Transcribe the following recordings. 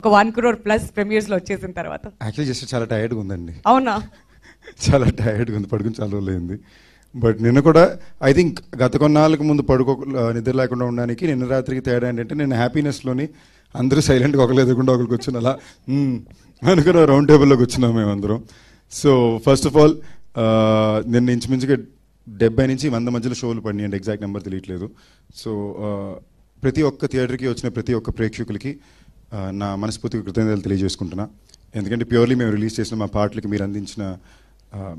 ఒక 1 crore plus premieres లో వచ్చేసిన తర్వాత? యాక్చువల్లీ జస్ట్ చాలా టైర్డ్గా ఉందండి. అవునా? చాలా టైర్డ్గా ఉంది, పడుకుని చాలా రోజులైంది. బట్ నిన్న కూడా ఐ థింక్ గత కొన్నాళ్ళకు ముందు నిద్ర లేకుండా ఉండడానికి నిన్న రాత్రికి తేడా ఏంటంటే, నేను హ్యాపీనెస్లోని అందరూ సైలెంట్గా ఒకరు ఎదుర్కొంటే ఒకరికి వచ్చిన అలా అనుకున్న రౌండ్ టేబుల్లోకి వచ్చినాం మేమందరం. సో ఫస్ట్ ఆఫ్ ఆల్ నిన్న ఇంచుమించుగా 70 నుంచి 100 మధ్యలో షోలు పడినాయండి, ఎగ్జాక్ట్ నెంబర్ తెలియట్లేదు. సో ప్రతి ఒక్క థియేటర్కి వచ్చిన ప్రతి ఒక్క ప్రేక్షకులకి నా మనస్ఫూర్తిగా కృతజ్ఞతలు తెలియజేసుకుంటున్నా. ఎందుకంటే ప్యూర్లీ మేము రిలీజ్ చేసిన మా పాటలకి మీరు అందించిన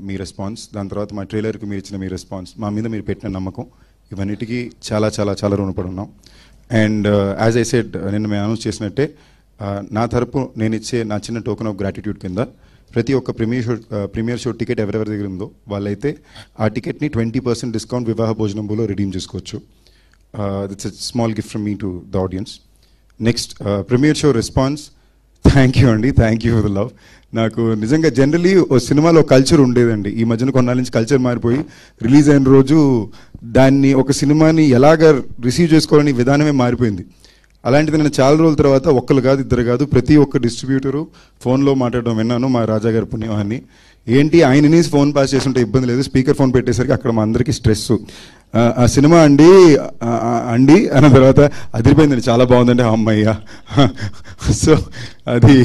మీ రెస్పాన్స్, దాని తర్వాత మా ట్రైలర్కి మీరు ఇచ్చిన మీ రెస్పాన్స్, మా మీద మీరు పెట్టిన నమ్మకం, ఇవన్నిటికీ చాలా చాలా చాలా రుణపడి ఉన్నాం. అండ్ యాజ్ ఐ సెడ్, నిన్న మేము అనౌన్స్ చేసినట్టే నా తరపు నేను ఇచ్చే నా చిన్న టోకెన్ ఆఫ్ గ్రాటిట్యూడ్ కింద ప్రతి ఒక్క ప్రీమియర్ షో టికెట్ ఎవరెవరి దగ్గర ఉందో వాళ్ళైతే ఆ టికెట్ని 20% డిస్కౌంట్ వివాహ భోజనంలో రిడీమ్ చేసుకోవచ్చు. That's a small gift from me to the audience. Next premiere show response, thank you అండి, thank you for the love. నాకు నిజంగా జనరలీ ఓ సినిమాలో కల్చర్ ఉండేదండి, ఈ మధ్యన కొన్నాళ్ళ నుంచి కల్చర్ మారిపోయి రిలీజ్ అయిన రోజు దాన్ని ఒక సినిమాని ఎలాగ రిసీవ్ చేసుకోవాలని విధానమే మారిపోయింది. అలాంటిది నేను చాలా రోజుల తర్వాత ఒక్కరు కాదు ఇద్దరు కాదు ప్రతి ఒక్క డిస్ట్రిబ్యూటరు ఫోన్లో మాట్లాడడం విన్నాను. మా రాజా గారి పుణ్యమాన్ని ఏంటి, ఆయనని ఫోన్ పాస్ చేస్తుంటే ఇబ్బంది లేదు, స్పీకర్ ఫోన్ పెట్టేసరికి అక్కడ మా అందరికీ స్ట్రెస్. ఆ సినిమా అండి అన్న తర్వాత అదిరిపోయిందండి, చాలా బాగుందండి అమ్మయ్య. సో అది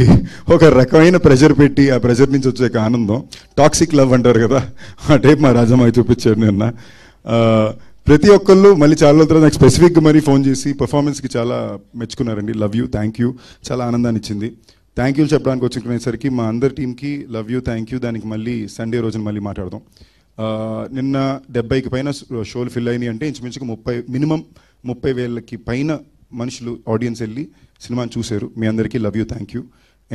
ఒక రకమైన ప్రెషర్ పెట్టి ఆ ప్రెషర్ నుంచి వచ్చే ఆనందం, టాక్సిక్ లవ్ అంటారు కదా, ఆ టైప్ మా రాజమ్మాయి చూపించాడు నిన్న. ప్రతి ఒక్కళ్ళు మళ్ళీ చాలా రోజుల తర్వాత నాకు స్పెసిఫిక్గా మరీ ఫోన్ చేసి పర్ఫార్మెన్స్కి చాలా మెచ్చుకున్నారండి. లవ్ యూ, థ్యాంక్ యూ, చాలా ఆనందాన్ని ఇచ్చింది. థ్యాంక్ యూ చెప్పడానికి వచ్చుకునేసరికి మా అందరి టీంకి లవ్ యూ, థ్యాంక్ యూ. దానికి మళ్ళీ సండే రోజున మళ్ళీ మాట్లాడదాం. నిన్న 70కి పైన షోలు ఫిల్ అయినాయి అంటే ఇంచుమించుగా మినిమం 30,000కి పైన మనుషులు ఆడియన్స్ వెళ్ళి సినిమాని చూశారు. మీ అందరికీ love you, thank you.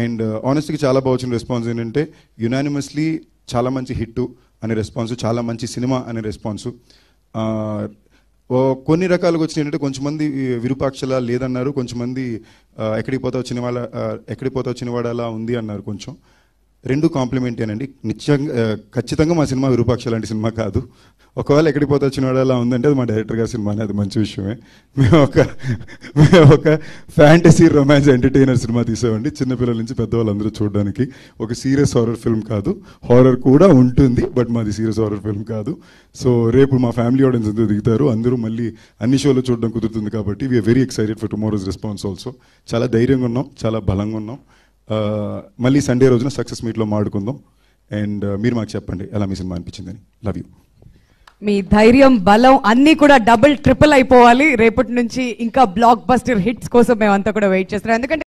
And ఆనెస్ట్గా చాలా బాగా వచ్చిన రెస్పాన్స్ ఏంటంటే యునానిమస్లీ చాలా మంచి హిట్ అనే రెస్పాన్సు, చాలా మంచి సినిమా అనే రెస్పాన్సు. కొన్ని రకాలుగా వచ్చినాయి ఏంటంటే కొంచెంమంది విరూపాక్షలా లేదన్నారు, కొంచెంమంది ఎక్కడికి పోతా వచ్చినవాడు అలా ఉంది అన్నారు. కొంచెం రెండు కాంప్లిమెంటేనండి. ఖచ్చితంగా మా సినిమా విరూపాక్ష లాంటి సినిమా కాదు. ఒకవేళ ఎక్కడికి పోతా వచ్చినవాడు అలా ఉందంటే అది మా డైరెక్టర్ గారి సినిమా, అది మంచి విషయమే. మేము ఒక ఫ్యాంటసీ రొమాన్స్ ఎంటర్టైనర్ సినిమా తీసామండి, చిన్నపిల్లల నుంచి పెద్దవాళ్ళందరూ చూడడానికి. ఒక సీరియస్ హారర్ ఫిల్మ్ కాదు, హారర్ కూడా ఉంటుంది బట్ మాది సీరియస్ హారర్ ఫిల్మ్ కాదు. సో రేపు మా ఫ్యామిలీ ఆడియన్స్ అందరూ దిగుతారు, అందరూ మళ్ళీ అన్ని షోలు చూడడం కుదురుతుంది కాబట్టి we're very excited for tomorrow's response also. చాలా ధైర్యంగా ఉన్నాం, చాలా బలంగా ఉన్నాం. మళ్ళీ సండే రోజున సక్సెస్ మీట్లో మాడుకుందాం. అండ్ మీరు మాకు చెప్పండి ఎలా మీ సినిమా అనిపించిందని. Love you. మీ ధైర్యం, బలం అన్నీ కూడా డబుల్ ట్రిపుల్ అయిపోవాలి. రేపటి నుంచి ఇంకా బ్లాక్ బస్టర్ హిట్స్ కోసం మేమంతా కూడా వెయిట్ చేస్తున్నాం. ఎందుకంటే